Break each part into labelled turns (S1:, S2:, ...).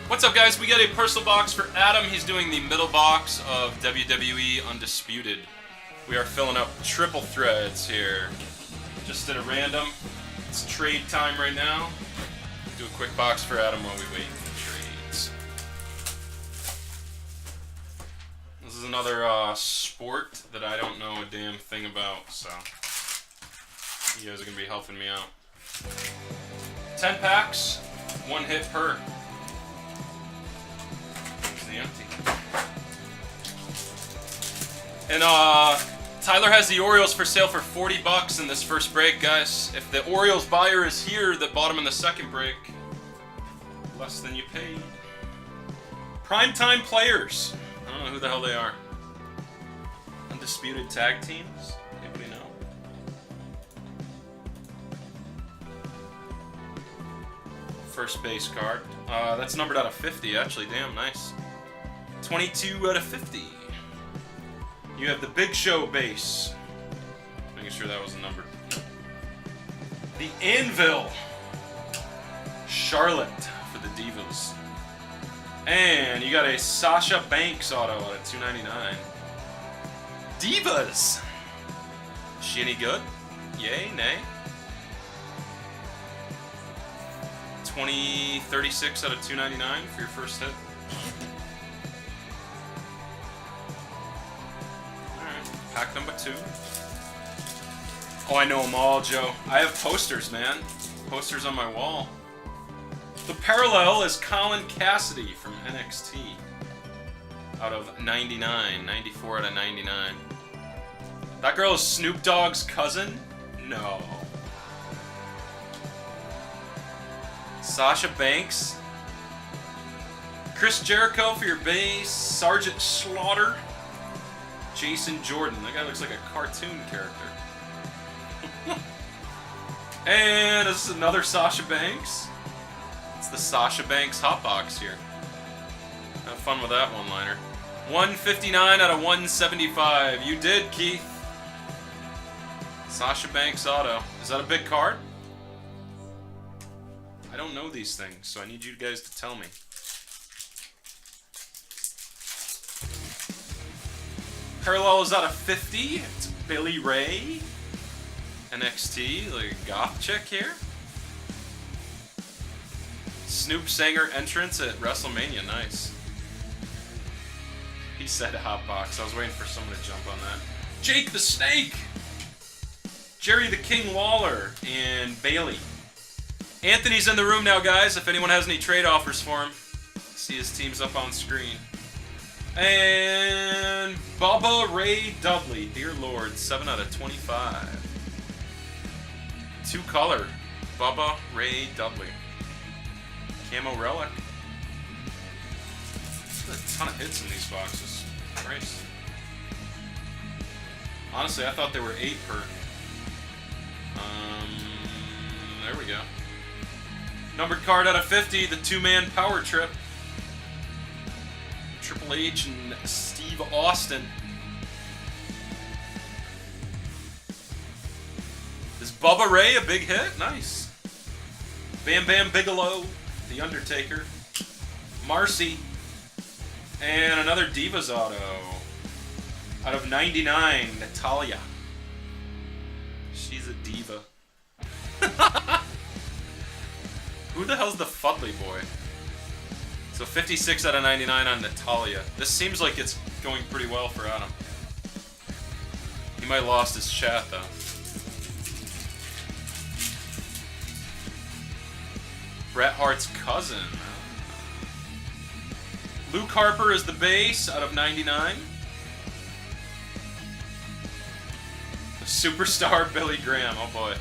S1: What's up, guys? We got a personal box for Adam. He's doing the middle box of WWE Undisputed. We are filling up triple threads here. Just at a random. It's trade time right now. Do a quick box for Adam while we wait for trades. This is another sport that I don't know a damn thing about, so you guys are going to be helping me out. 10 packs, 1 hit per. The empty. And Tyler has the Orioles for sale for $40 in this first break, guys. If the Orioles buyer is here that bought them in the second break, less than you paid. Primetime players. I don't know who the hell they are. Undisputed tag teams. Anybody know? First base card. That's numbered out of 50, actually. Damn, nice. 22 out of 50. You have the Big Show base. Making sure that was a number. The Anvil. Charlotte for the Divas. And you got a Sasha Banks auto out of $2.99. Divas. Is she any good? Yay, nay? 36 out of $2.99 for your first hit. Alright, pack number 2. Oh, I know them all, Joe. I have posters, man. Posters on my wall. The parallel is Colin Cassidy from NXT. Out of 99. 94 out of 99. That girl is Snoop Dogg's cousin? No. Sasha Banks. Chris Jericho for your base. Sergeant Slaughter. Jason Jordan. That guy looks like a cartoon character. And this is another Sasha Banks. It's the Sasha Banks hot box here. Have fun with that one-liner. 159 out of 175. You did, Keith. Sasha Banks auto. Is that a big card? I don't know these things, so I need you guys to tell me. Parallel is out of 50. It's Billy Ray. NXT, like a goth chick here. Snoop Sanger entrance at WrestleMania, nice. He said hotbox. I was waiting for someone to jump on that. Jake the Snake. Jerry the King Lawler and Bailey. Anthony's in the room now, guys. If anyone has any trade offers for him, see his team's up on screen. And Bubba Ray Dudley, dear Lord, 7 out of 25. 2-color, Bubba Ray Dudley. Camo relic. There's a ton of hits in these boxes. Christ. Honestly, I thought there were 8 per. There we go. Numbered card out of 50, the 2-man power trip. Triple H and Steve Austin. Is Bubba Ray a big hit? Nice. Bam Bam Bigelow, The Undertaker. Marcy. And another Divas auto. Out of 99, Natalia. She's a diva. Who the hell's the Fudley boy? So 56 out of 99 on Natalia. This seems like it's going pretty well for Adam. He might have lost his chat though. Bret Hart's cousin. Luke Harper is the base out of 99. Superstar Billy Graham. Oh boy.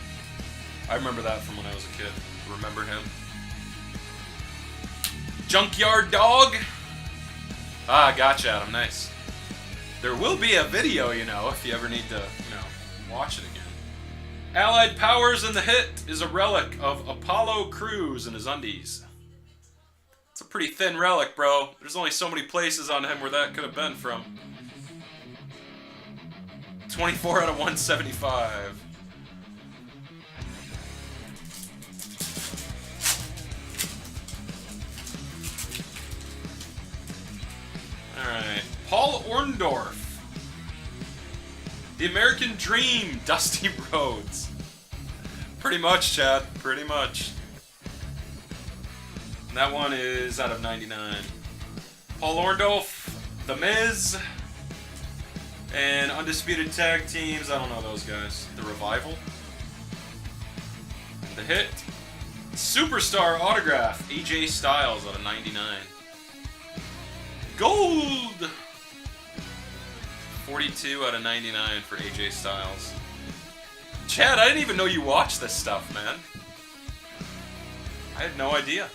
S1: I remember that from when I was a kid. Remember him? Junkyard Dog. Ah, gotcha, Adam. Nice. There will be a video, you know, if you ever need to, watch it again. Allied Powers in the hit is a relic of Apollo Crews in his undies. It's a pretty thin relic, bro. There's only so many places on him where that could have been from. 24 out of 175. Orndorff. The American Dream, Dusty Rhodes. Pretty much, Chad. Pretty much. And that one is out of 99. Paul Orndorff, The Miz, and Undisputed Tag Teams. I don't know those guys. The Revival. The Hit. Superstar Autograph, AJ Styles out of 99. Gold! 42 out of 99 for AJ Styles. Chad, I didn't even know you watched this stuff, man. I had no idea.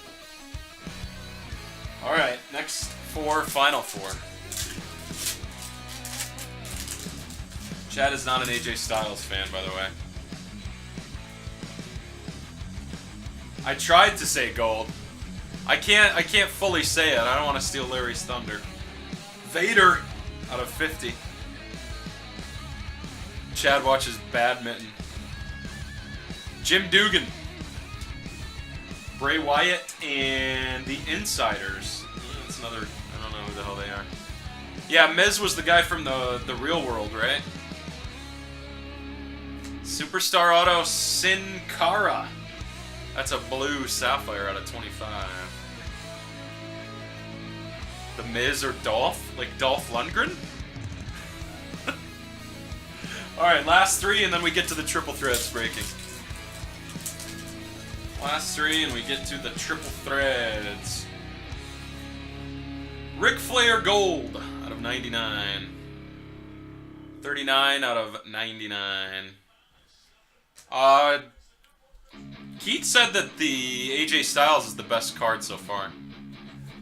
S1: Alright, next four, final four. Chad is not an AJ Styles fan, by the way. I tried to say gold. I can't fully say it. I don't want to steal Larry's thunder. Vader out of 50. Chad watches badminton. Jim Dugan. Bray Wyatt and the Insiders. That's another, I don't know who the hell they are. Yeah, Miz was the guy from the real world, right? Superstar Auto Sin Cara. That's a blue sapphire out of 25. The Miz or Dolph? Like Dolph Lundgren? Alright, last three and then we get to the triple threads breaking. Last three and we get to the triple threads. Ric Flair Gold out of 99. 39 out of 99. Keith said that the AJ Styles is the best card so far.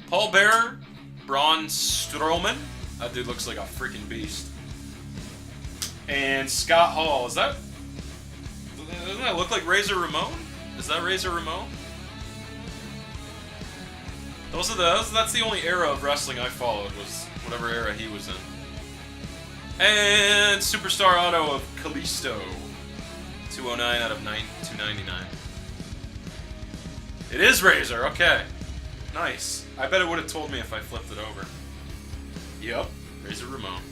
S1: Paul Bearer, Braun Strowman. That dude looks like a freaking beast. And Scott Hall. Doesn't that look like Razor Ramon? Is that Razor Ramon? That's the only era of wrestling I followed, was whatever era he was in. And Superstar Auto of Kalisto. 209 out of 299. It is Razor, okay. Nice. I bet it would have told me if I flipped it over. Yep, Razor Ramon.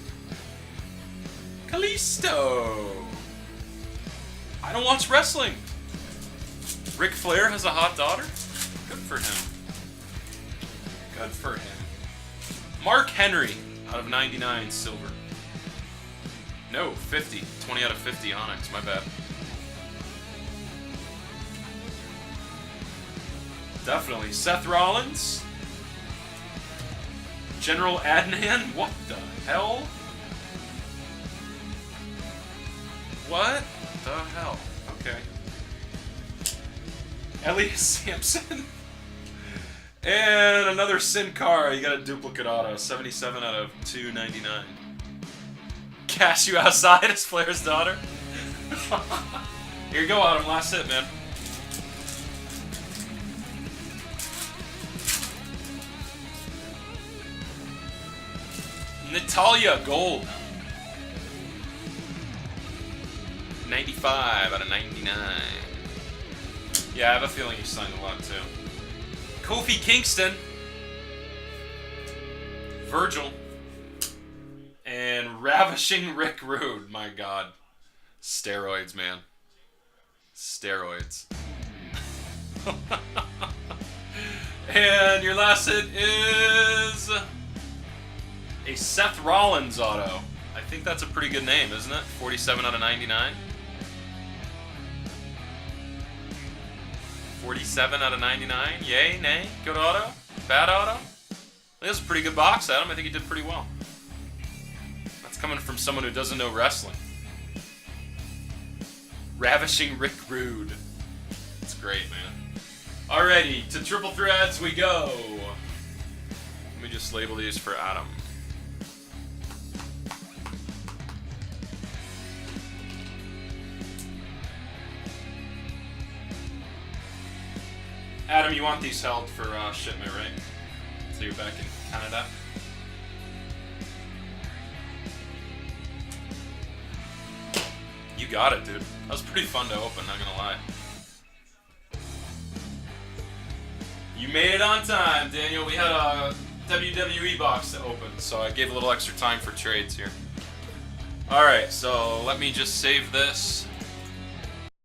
S1: Kalisto! I don't watch wrestling. Ric Flair has a hot daughter? Good for him. Good for him. Mark Henry out of 99 silver. No, 50. 20 out of 50 Onyx, my bad. Definitely. Seth Rollins. General Adnan? What the hell? What the hell? Okay. Elias Sampson. And another Sin Cara. You got a duplicate auto. 77 out of 299. Cash you outside as Flair's daughter. Here you go, Adam. Last hit, man. Natalya Gold. 95 out of 99. Yeah, I have a feeling you signed a lot too. Kofi Kingston. Virgil. And Ravishing Rick Rude. My god. Steroids, man. Steroids. And your last hit is a Seth Rollins auto. I think that's a pretty good name, isn't it? 47 out of 99. 47 out of 99. Yay, nay, good auto, bad auto. I think that's a pretty good box, Adam. I think you did pretty well. That's coming from someone who doesn't know wrestling. Ravishing Rick Rude. That's great, man. Alrighty, to triple threads we go. Let me just label these for Adam. Adam, you want these held for shipment, right? So you're back in Canada? You got it, dude. That was pretty fun to open, not gonna lie. You made it on time, Daniel. We had WWE box to open, so I gave a little extra time for trades here. Alright, so let me just save this.